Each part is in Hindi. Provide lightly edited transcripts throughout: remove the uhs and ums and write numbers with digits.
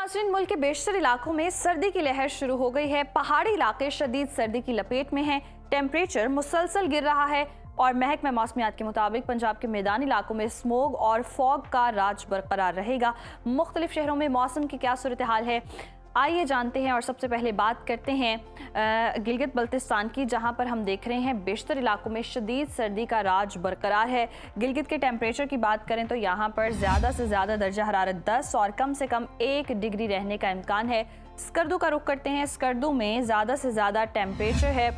नाज़रीन, मुल्क के बेशतर इलाकों में सर्दी की लहर शुरू हो गई है। पहाड़ी इलाके शदीद सर्दी की लपेट में हैं। टेम्परेचर मुसलसल गिर रहा है और महकमा मौसमियात के मुताबिक पंजाब के मैदानी इलाकों में स्मोग और फॉग का राज बरकरार रहेगा। मुख्तलिफ शहरों में मौसम की क्या सूरत हाल है, आइए जानते हैं। और सबसे पहले बात करते हैं गिलगित बल्तिस्तान की, जहां पर हम देख रहे हैं बेशतर इलाकों में शदीद सर्दी का राज बरकरार है। गिलगित के टेम्परेचर की बात करें तो यहां पर ज़्यादा से ज़्यादा दर्जा हरारत 10 और कम से कम 1 डिग्री रहने का इम्कान है। स्कर्दू का रुख करते हैं। स्कर्दू में ज़्यादा से ज़्यादा टेम्परेचर है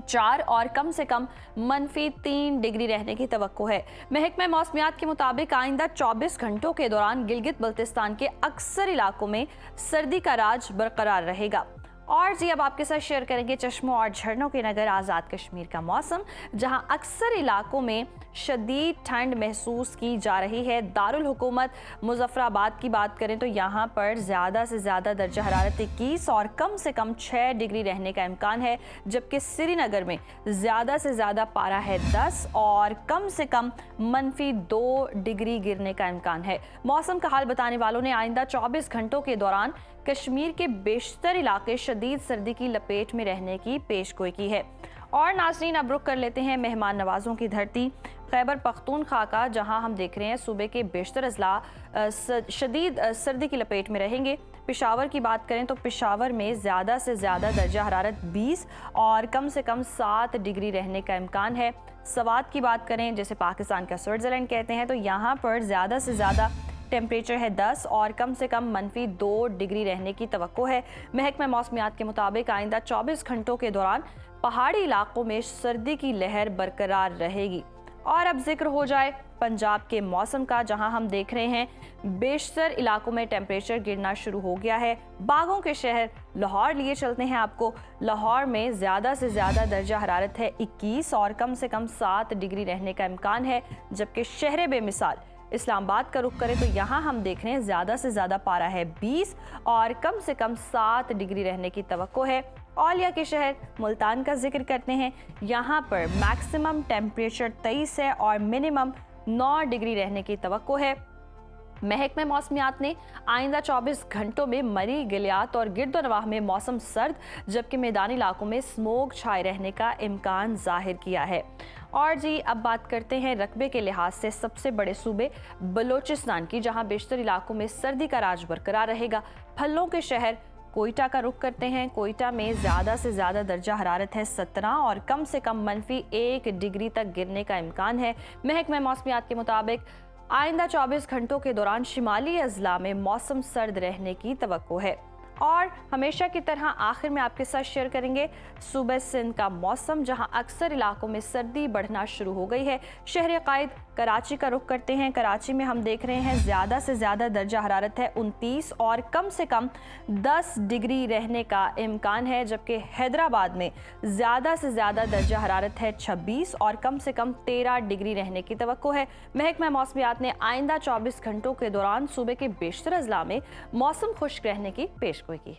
4 और कम से कम -3 डिग्री रहने की तवक्को है। महकमा मौसमियात के मुताबिक आइंदा 24 घंटों के दौरान गिलगित बल्तिस्तान के अक्सर इलाकों में सर्दी का राज बरकरार रहेगा। और जी अब आपके साथ शेयर करेंगे चश्मों और झरनों के नगर आज़ाद कश्मीर का मौसम, जहां अक्सर इलाकों में शदीद ठंड महसूस की जा रही है। दारुल हुकूमत मुजफ्फराबाद की बात करें तो यहाँ पर ज़्यादा से ज़्यादा दर्जा हरारत 21 और कम से कम 6 डिग्री रहने का इम्कान है, जबकि श्रीनगर में ज़्यादा से ज़्यादा पारा है 10 और कम से कम -2 डिग्री गिरने का इम्कान है। मौसम का हाल बताने वालों ने आइंदा 24 घंटों के दौरान कश्मीर के बेशतर इलाके शदीद सर्दी की लपेट में रहने की पेशगोई की है। और नाज़रीन अब रुख कर लेते हैं मेहमान नवाजों की धरती खैबर पख्तूनख्वा का, जहां हम देख रहे हैं सूबे के बेशतर अजला शदीद सर्दी की लपेट में रहेंगे। पेशावर की बात करें तो पेशावर में ज़्यादा से ज़्यादा दर्जा हरारत 20 और कम से कम 7 डिग्री रहने का इम्कान है। सवात की बात करें, जैसे पाकिस्तान का स्विट्ज़रलैंड कहते हैं, तो यहाँ पर ज़्यादा से ज़्यादा टेम्परेचर है 10 और कम से कम -2 डिग्री रहने की तवक्को है। महकमा मौसमियात के मुताबिक आइंदा 24 घंटों के दौरान पहाड़ी इलाकों में सर्दी की लहर बरकरार रहेगी। और अब जिक्र हो जाए पंजाब के मौसम का, जहां हम देख रहे हैं बेशतर इलाकों में टेम्परेचर गिरना शुरू हो गया है। बागों के शहर लाहौर लिए चलते हैं आपको। लाहौर में ज़्यादा से ज़्यादा दर्जा हरारत है 21 और कम से कम 7 डिग्री रहने का इम्कान है, जबकि शहर बेमिसाल इस्लामाबाद का रुख करें तो यहाँ हम देख रहे हैं ज़्यादा से ज़्यादा पारा है 20 और कम से कम 7 डिग्री रहने की तवक्को है। औलिया के शहर मुल्तान का जिक्र करते हैं, यहाँ पर मैक्सिमम टेम्परेचर 23 है और मिनिमम 9 डिग्री रहने की तवक्को है। महकमा मौसमियात ने आइंदा 24 घंटों में मरी, गिलियात और गिरदोनवाह में मौसम सर्द, जबकि मैदानी इलाकों में स्मोक छाए रहने का इम्कान जाहिर किया है। और जी अब बात करते हैं रकबे के लिहाज से सबसे बड़े सूबे बलोचिस्तान की, जहां बेशतर इलाकों में सर्दी का राज बरकरार रहेगा। फलों के शहर कोयटा का रुख करते हैं। कोयटा में ज़्यादा से ज़्यादा दर्जा हरारत है 17 और कम से कम -1 डिग्री तक गिरने का इम्कान है। महकमा मौसमियात के मुताबिक आइंदा 24 घंटों के दौरान शिमाली अजला में मौसम सर्द रहने की तवक्को है। और हमेशा की तरह आखिर में आपके साथ शेयर करेंगे सूबे सिंध का मौसम, जहां अक्सर इलाकों में सर्दी बढ़ना शुरू हो गई है। शहर कायद कराची का रुख करते हैं। कराची में हम देख रहे हैं ज़्यादा से ज़्यादा दर्जा हरारत है 29 और कम से कम 10 डिग्री रहने का इम्कान है, जबकि हैदराबाद में ज़्यादा से ज़्यादा दर्जा हरारत है 26 और कम से कम 13 डिग्री रहने की तवक्को है। महकमा मौसमियात ने आइंदा 24 घंटों के दौरान सूबे के बेशतर अजला में मौसम खुश्क रहने की पेशगोई की है।